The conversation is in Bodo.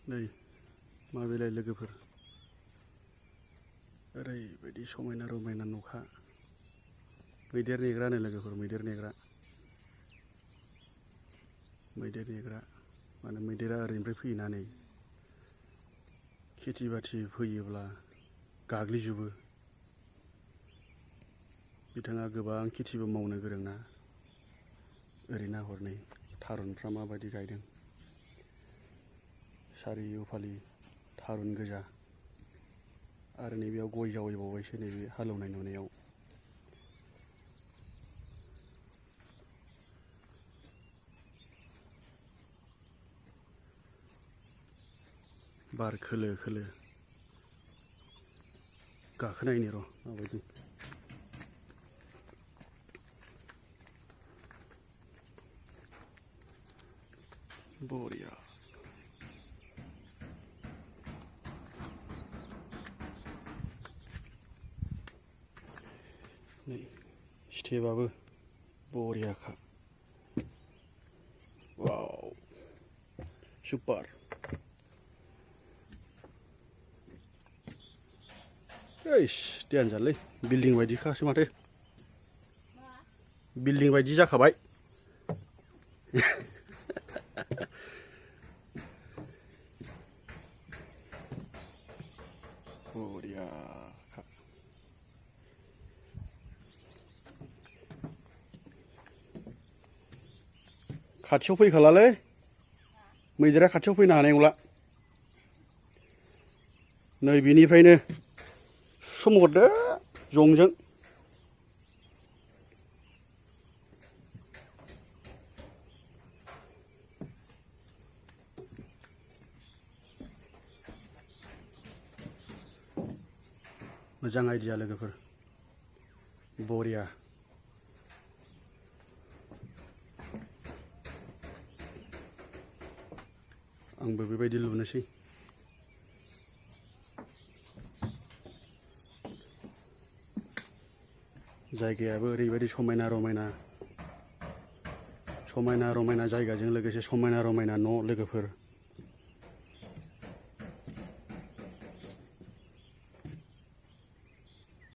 नै माबेलाय लोगोफोर ओरैबायदि समायना रमायना न'खा मैदेर नेग्रानो लोगोफोर मैदेर नेग्रा माने मैदेरा ओरैनिफ्राय फैयोना नै खेथि बाथि फैयोब्ला गाग्लिजोबो बिथाङा गोबां खेथिबो मावनो गोरोंना ओरै नाहर नै थारुनफ्रा माबायदि गायदों सारिय'फालि थारुन गोजा आरो नैबेयाव गय जावैबावबायसो नैबे हालेवनाय नुनायाव बार खोलो खोलो गाखोनायनि र' माबायदि बरिया नै स्टेपआबो बरियाखा वाव सुपार ओइस देनजारलै बिल्डिं बायदिखासो माथो बिल्डिं बायदि जाखाबाय बरियाखा खाथियाव फैखालालै मैदेरा खाथियाव फैनो हानाय नंला नै बेनिफ्रायनो सोमहरदो जंजों मोजां आइडिया लोगोफोर बरिया आंबो बेबायदि लुनोसै जायगायाबो ओरैबायदि समायना रमायना जायगाजों लोगोसे समायना रमायना न' लोगोफोर